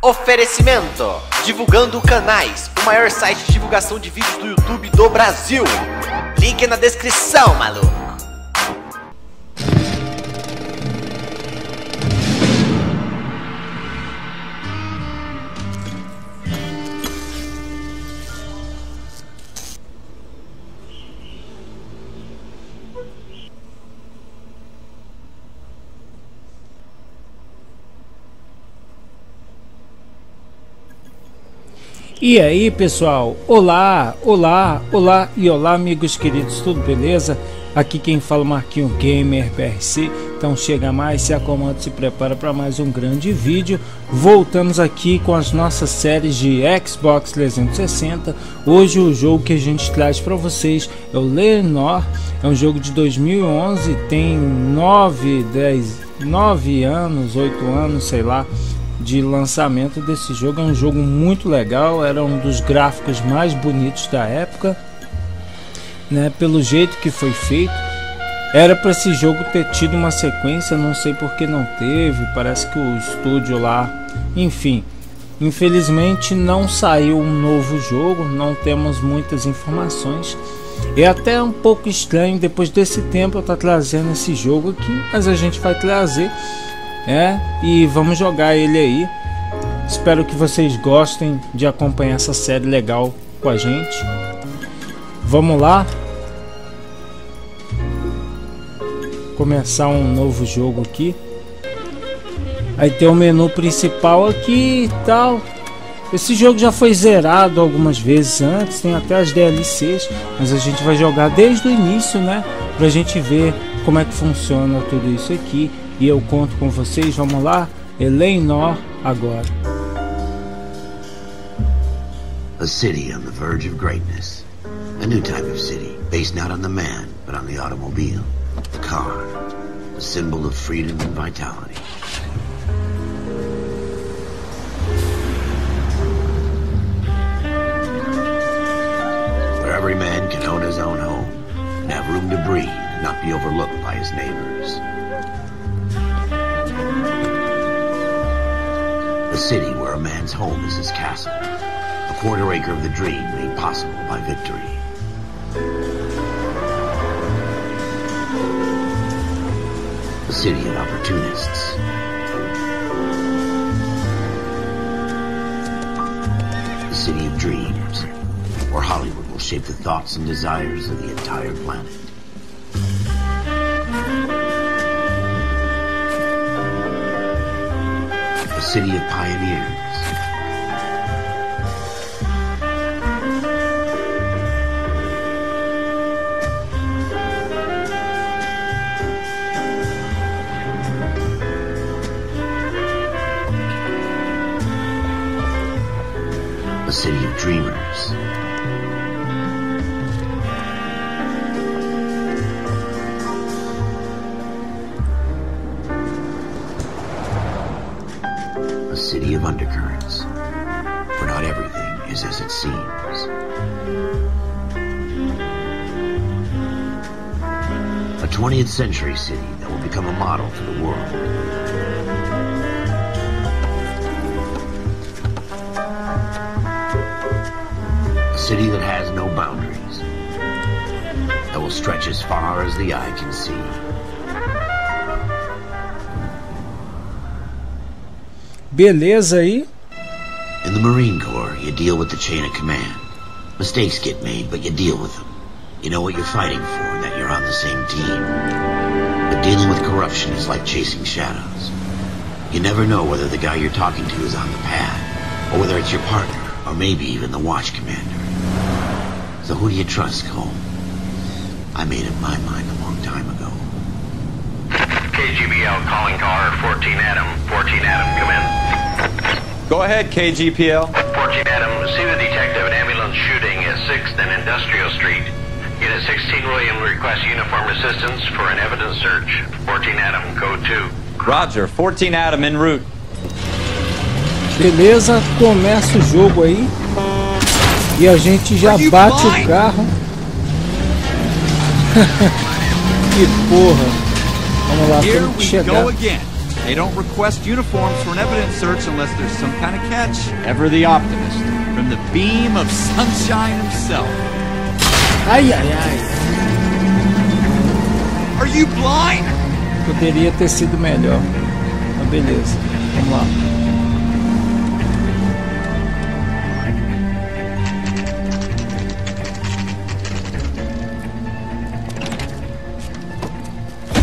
Oferecimento: Divulgando Canais, o maior site de divulgação de vídeos do YouTube do Brasil. Link na descrição, maluco. E aí pessoal, olá, olá, olá e olá amigos queridos, tudo beleza? Aqui quem fala é Marquinho Gamer PRC. Então chega mais, se acomode, se prepara para mais um grande vídeo. Voltamos aqui com as nossas séries de Xbox 360. Hoje o jogo que a gente traz para vocês é o Noire. É um jogo de 2011, tem 9 anos, 8 anos, sei lá, de lançamento desse jogo. É um jogo muito legal, era um dos gráficos mais bonitos da época, né? Pelo jeito que foi feito, era para esse jogo ter tido uma sequência, não sei por que não teve, parece que o estúdio lá, enfim, infelizmente não saiu um novo jogo, não temos muitas informações. É até um pouco estranho depois desse tempo eu estar trazendo esse jogo aqui, mas a gente vai trazer. E vamos jogar ele aí. Espero que vocês gostem de acompanhar essa série legal com a gente. Vamos lá começar um novo jogo aqui. Aí tem o menu principal aqui e tal. Esse jogo já foi zerado algumas vezes antes, tem até as DLCs, mas a gente vai jogar desde o início, né, pra gente ver como é que funciona tudo isso aqui. E eu conto com vocês, vamos lá, Noire agora. A city on the verge of greatness. A new type of city, based not on the man, but on the automobile. The car, a symbol of freedom and vitality. Where every man can own his own home, and have room to breathe and not be overlooked by his neighbors. A city where a man's home is his castle, a quarter acre of the dream made possible by victory. A city of opportunists. A city of dreams, where Hollywood will shape the thoughts and desires of the entire planet. A city of pioneers. A city of dreamers. A city of undercurrents, where not everything is as it seems. A 20th century city that will become a model for the world. A city that has no boundaries, that will stretch as far as the eye can see. Beleza aí. In the Marine Corps, you deal with the chain of command. Mistakes get made, but you deal with them. You know what you're fighting for and that you're on the same team. But dealing with corruption is like chasing shadows. You never know whether the guy you're talking to is on the pad, or whether it's your partner, or maybe even the watch commander. So who do you trust, Cole? I made up my mind a long time ago. KGPL calling car 14 Adam. 14 Adam, come in. Go ahead, KGPL. 14 Adam, see the detective at ambulance shooting at 6th and Industrial Street. Unit 16 William requests uniformed assistance for an evidence search. 14 Adam, code 2. Roger, 14 Adam en route. Beleza, começa o jogo aí. E a gente já bate o carro. Que porra. Vamos lá, temos que chegar. They don't request uniforms for an evidence search unless there's some kind of catch. Ever the optimist. From the beam of sunshine himself. Ai, ai, ai. Are you blind? Poderia ter sido melhor. Mas beleza, vamos lá.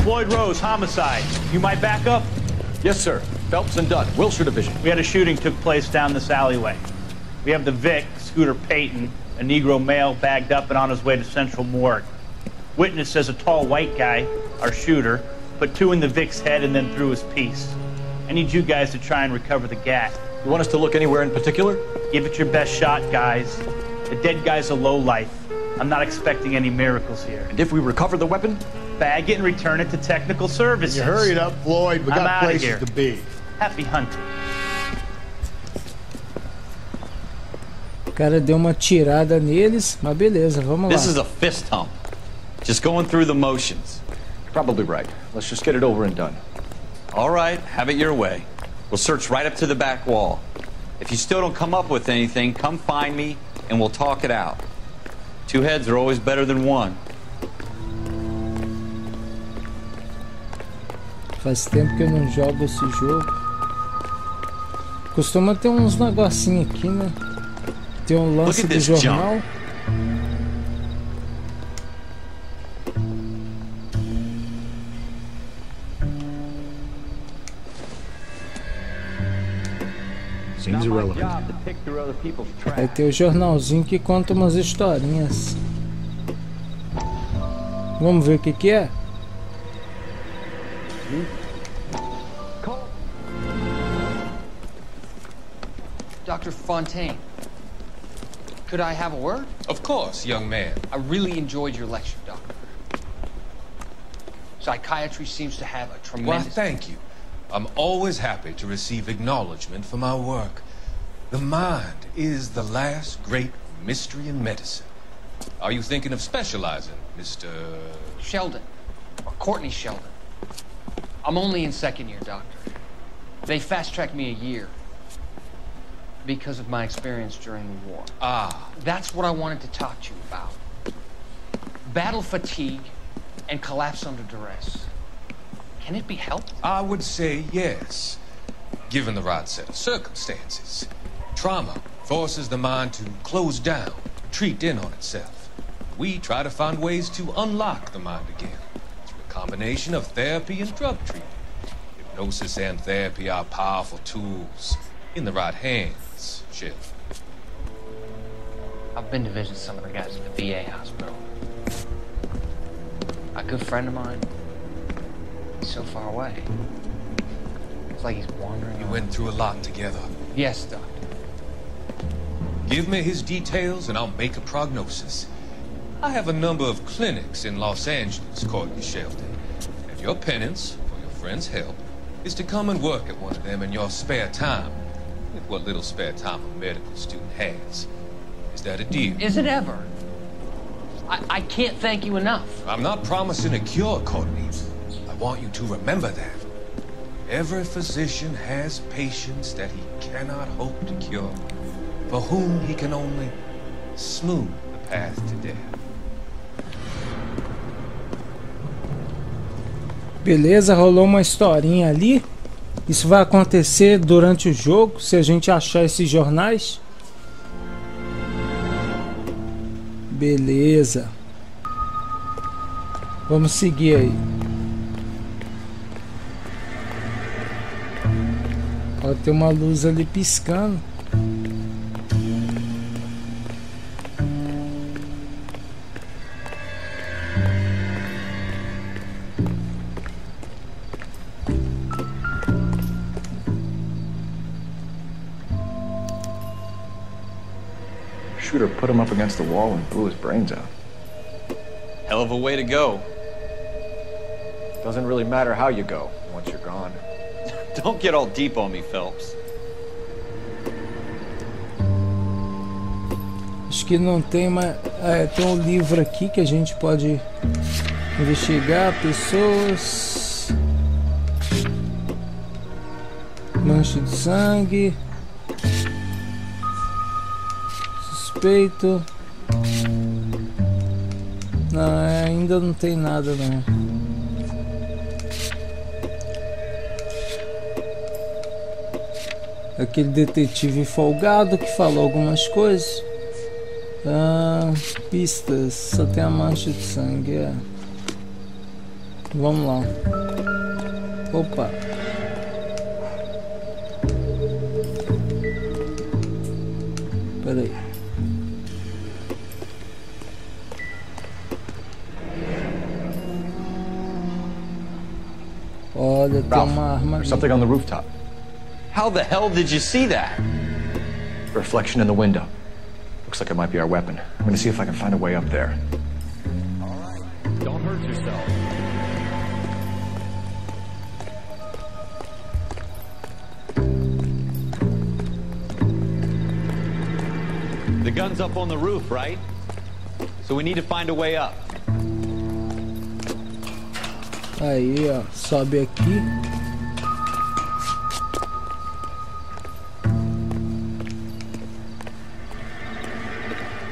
Floyd Rose, homicide. You might back up? Yes, sir. Phelps and Dunn, Wilshire Division. We had a shooting took place down this alleyway. We have the Vic, Scooter Payton, a Negro male bagged up and on his way to Central Morgue. Witness says a tall white guy, our shooter, put 2 in the Vic's head and then threw his piece. I need you guys to try and recover the gat. You want us to look anywhere in particular? Give it your best shot, guys. The dead guy's a lowlife. I'm not expecting any miracles here. And if we recover the weapon? Bag it and return it to technical services. You hurry it up, Floyd. We I'm got outta places here. to be. Happy hunting. O cara deu uma tirada neles, mas beleza, vamos lá. This is a fist hump. Just going through the motions. You're probably right. Let's just get it over and done. All right, have it your way. We'll search right up to the back wall. If you still don't come up with anything, come find me and we'll talk it out. 2 heads are always better than 1. Faz tempo que eu não jogo esse jogo. Costuma ter uns negocinhos aqui, né? Tem um lance do jornal. Seems irrelevant. Aí tem o jornalzinho que conta umas historinhas. Vamos ver o que que é? Dr. Fontaine, could I have a word? Of course, young man. I really enjoyed your lecture, Doctor. Psychiatry seems to have a Well, tremendous... thank you. I'm always happy to receive acknowledgement for my work. The mind is the last great mystery in medicine. Are you thinking of specializing, Mr. Sheldon, or Courtney Sheldon. I'm only in 2nd year, Doctor. They fast-tracked me a year because of my experience during the war. Ah. That's what I wanted to talk to you about. Battle fatigue and collapse under duress. Can it be helped? I would say yes, given the right set of circumstances. Trauma forces the mind to close down, retreat in on itself. We try to find ways to unlock the mind again through a combination of therapy and drug treatment. Hypnosis and therapy are powerful tools in the right hands, Shell. I've been to visit some of the guys at the VA hospital. A good friend of mine, he's so far away. It's like he's wandering. You went through a lot together. Yes, Doctor. Give me his details and I'll make a prognosis. I have a number of clinics in Los Angeles, Courtney Sheldon. And your penance, for your friend's help, is to come and work at one of them in your spare time. With what little spare time a medical student has. Is that a deal? Is it ever? I can't thank you enough. I'm not promising a cure, Courtney. I want you to remember that. Every physician has patients that he cannot hope to cure, for whom he can only smooth the path to death. Beleza, rolou uma historinha ali. Isso vai acontecer durante o jogo, se a gente achar esses jornais. Beleza. Vamos seguir aí. Ó, tem uma luz ali piscando. Shooter put him up against the wall and blew his brains out. Hell of a way to go. Doesn't really matter how you go once you're gone. Don't get all deep on me, Phelps. Acho que não tem mais. Tem um livro aqui que a gente pode investigar pessoas. Mancha de sangue. Suspeito. Não, ainda não tem nada não. Aquele detetive folgado que falou algumas coisas. Pistas, só tem a mancha de sangue. Vamos lá. Opa. Peraí. Olha, tem uma arma ali. Something on the rooftop. How the hell did you see that? Reflection in the window. Looks like it might be our weapon. I'm gonna see if I can find a way up there. All right. Don't hurt yourself. The gun's up on the roof, right? So we need to find a way up. Aí, ó, sobe aqui.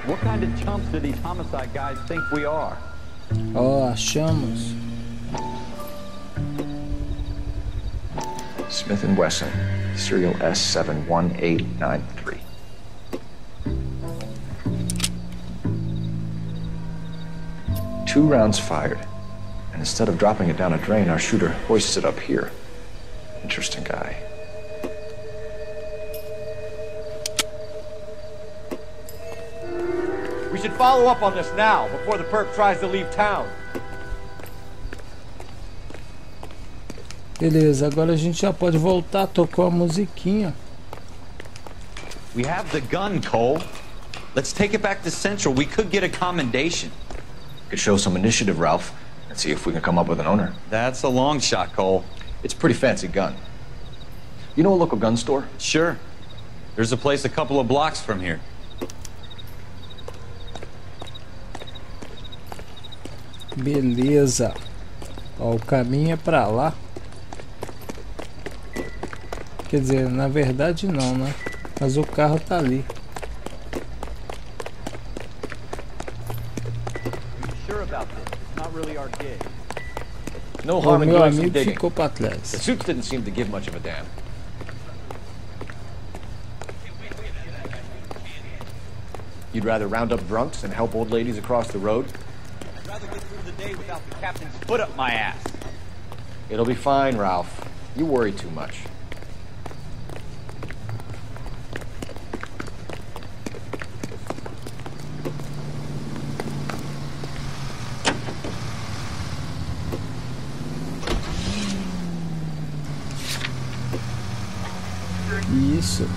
What kind of chumps do these homicide guys think we are? Ó, achamos. Smith & Wesson, serial S71893. Two rounds fired. And instead of dropping it down a drain, our shooter hoists it up here. Interesting guy. We should follow up on this now, before the perp tries to leave town. Beleza, agora a gente já pode voltar, tocou a musiquinha. We have the gun, Cole. Let's take it back to Central. We could get a commendation. Could show some initiative, Ralph, and see if we can come up with an owner. That's a long shot, Cole. It's a pretty fancy gun. You know a local gun store? Sure. There's a place a couple of blocks from here. Beleza. Ó, o caminho é pra lá. Quer dizer, na verdade não, né? Mas o carro tá ali. No O harm in meu doing some amigo digging. ficou pra The trás. suits didn't seem to give much of a damn. You'd rather round up drunks and help old ladies across the road? I'd rather get through the day without the captain's foot up my ass. It'll be fine, Ralph. You worry too much. Isso.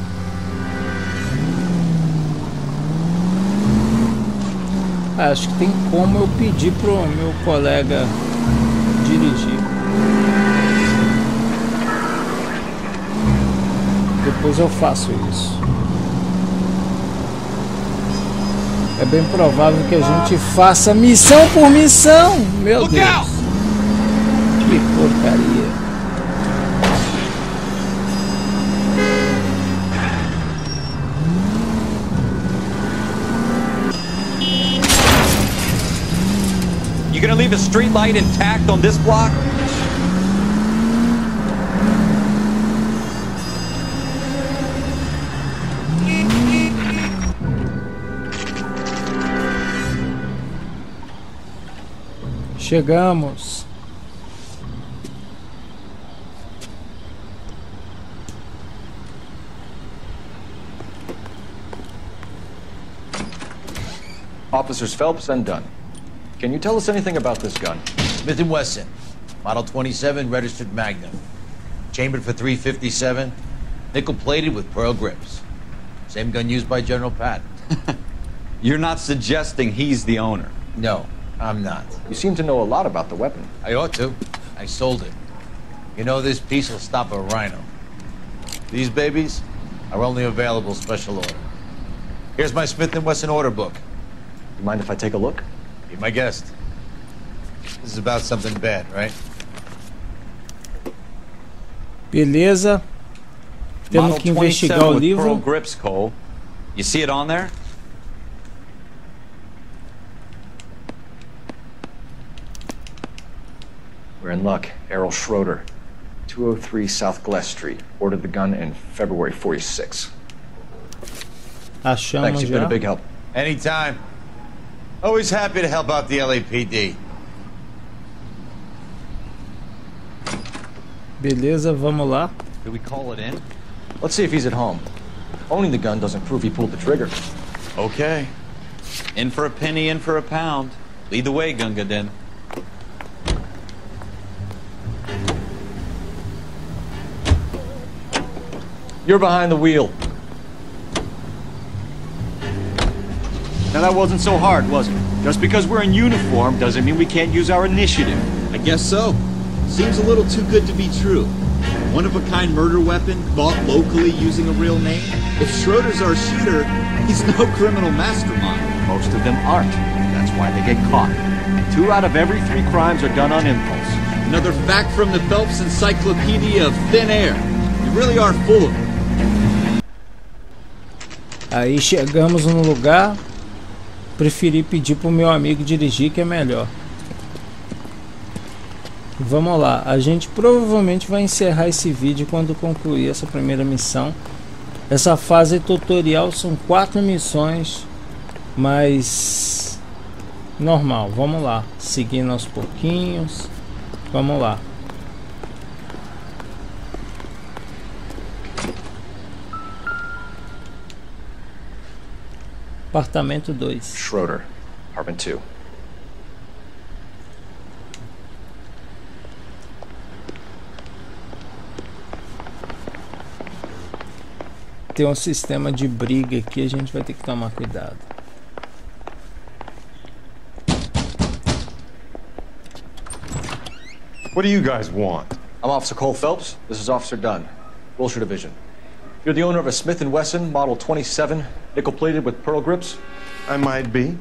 Acho que tem como eu pedir pro meu colega dirigir. Depois eu faço isso. É bem provável que a gente faça missão por missão. Meu Deus. Que porcaria. You gonna leave a street light intact on this block? Chegamos. Officers Phelps and Dunn. Can you tell us anything about this gun? Smith & Wesson, Model 27, registered Magnum. Chambered for .357, nickel-plated with pearl grips. Same gun used by General Patton. You're not suggesting he's the owner? No, I'm not. You seem to know a lot about the weapon. I ought to. I sold it. You know, this piece will stop a rhino. These babies are only available special order. Here's my Smith & Wesson order book. You mind if I take a look? Be my guest. This is about something bad, right? Beleza. Temos que investigar o livro. Pearl grips, Cole. You see it on there? We're in luck. Errol Schroeder, 203 South Glass Street. Ordered the gun in February 46. Achamos Thanks, you've been já. a big help. Anytime. Always happy to help out the LAPD. Beleza, vamos lá. Do we call it in? Let's see if he's at home. Owning the gun doesn't prove he pulled the trigger. Okay. In for a penny, in for a pound. Lead the way, Gunga Den. You're behind the wheel. Now that wasn't so hard, was it? Just because we're in uniform doesn't mean we can't use our initiative. I guess so. Seems a little too good to be true. One-of-a-kind murder weapon bought locally using a real name? If Schroeder's our shooter, he's no criminal mastermind. Most of them aren't. That's why they get caught. 2 out of every 3 crimes are done on impulse. Another fact from the Phelps Encyclopedia of Thin Air. You really are full of it. Aí chegamos no lugar. Preferi pedir pro meu amigo dirigir, que é melhor. Vamos lá, a gente provavelmente vai encerrar esse vídeo quando concluir essa primeira missão. Essa fase tutorial são 4 missões, mas normal. Vamos lá, seguindo aos pouquinhos. Vamos lá. Apartamento 2. Schroeder, apartment 2. Tem um sistema de briga aqui, a gente vai ter que tomar cuidado. What do you guys want? I'm Officer Cole Phelps. This is Officer Dunn, Wilshire Division. You're the owner of a Smith & Wesson Model 27, nickel-plated with pearl grips? I might be.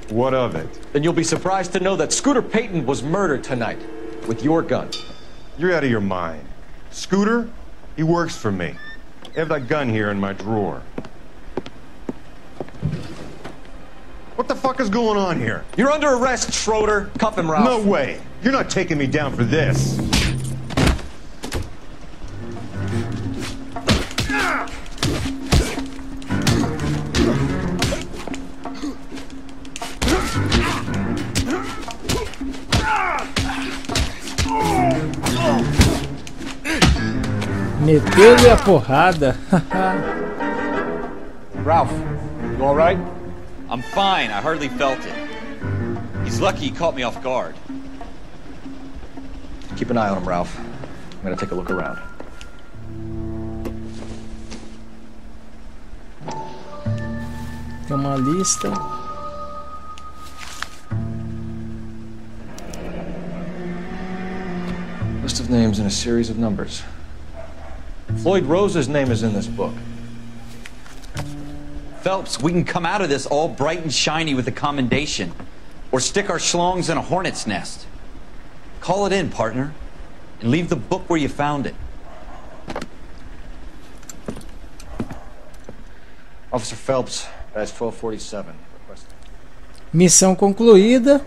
What of it? Then you'll be surprised to know that Scooter Payton was murdered tonight with your gun. You're out of your mind. Scooter? He works for me. I have that gun here in my drawer. What the fuck is going on here? You're under arrest, Schroeder. Cuff him, Ralph. No way. You're not taking me down for this. Meteu-lhe a porrada. Ralph, you all right? I'm fine. I hardly felt it. He's lucky he caught me off guard. Keep an eye on him, Ralph. I'm gonna take a look around. Tem uma lista. List of names and a series of numbers. Floyd Rose's name is in this book. Phelps, we can come out of this all bright and shiny with a commendation. Or stick our schlongs in a hornet's nest. Call it in, partner. And leave the book where you found it. Officer Phelps, badge 1247. Requesting. Missão concluída.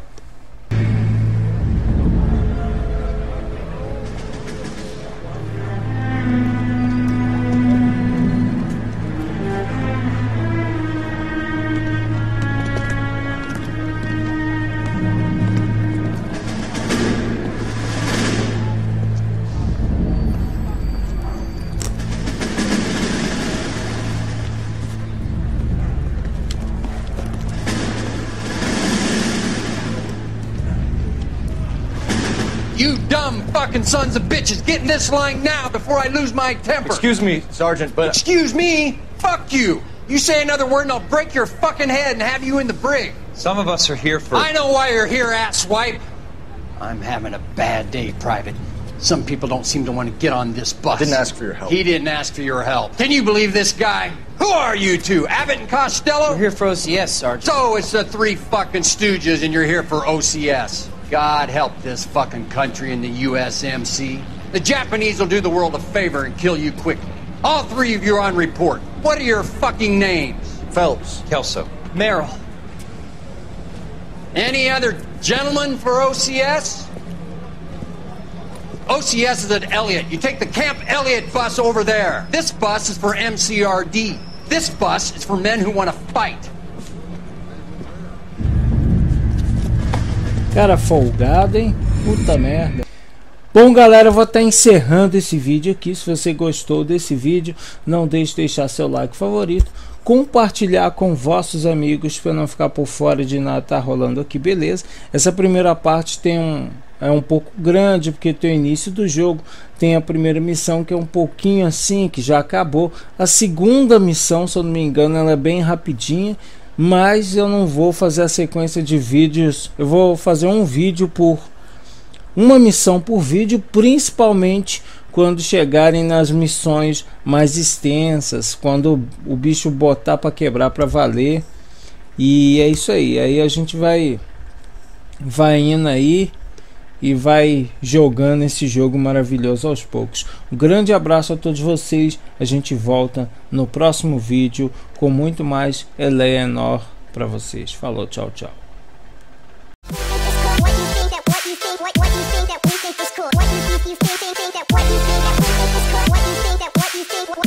You dumb fucking sons of bitches, get in this line now before I lose my temper. Excuse me, Sergeant, but... Excuse me? Fuck you. You say another word and I'll break your fucking head and have you in the brig. Some of us are here for... I know why you're here, asswipe. I'm having a bad day, Private. Some people don't seem to want to get on this bus. I didn't ask for your help. He didn't ask for your help. Can you believe this guy? Who are you two? Abbott and Costello? We're here for OCS, Sergeant. So it's the 3 fucking stooges and you're here for OCS. God help this fucking country and the USMC. The Japanese will do the world a favor and kill you quickly. All three of you are on report. What are your fucking names? Phelps. Kelso. Merrill. Any other gentlemen for OCS? OCS is at Elliott. You take the Camp Elliott bus over there. This bus is for MCRD. This bus is for men who want to fight. Cara folgado, hein? Puta merda. Bom, galera, eu vou estar encerrando esse vídeo aqui. Se você gostou desse vídeo, não deixe de deixar seu like favorito, compartilhar com vossos amigos para não ficar por fora de nada tá rolando aqui, beleza? Essa primeira parte é um pouco grande, porque tem o início do jogo, tem a primeira missão que é um pouquinho assim, que já acabou. A segunda missão, se eu não me engano, ela é bem rapidinha, mas eu não vou fazer a sequência de vídeos. Eu vou fazer um vídeo por uma missão por vídeo, principalmente quando chegarem nas missões mais extensas, quando o bicho botar para quebrar para valer. E é isso aí. Aí a gente vai indo aí e vai jogando esse jogo maravilhoso aos poucos. Um grande abraço a todos vocês. A gente volta no próximo vídeo com muito mais Eleanor para vocês. Falou, tchau, tchau. What you think that we think is cool? What you think that we think that what you think that we think is cool? What you think that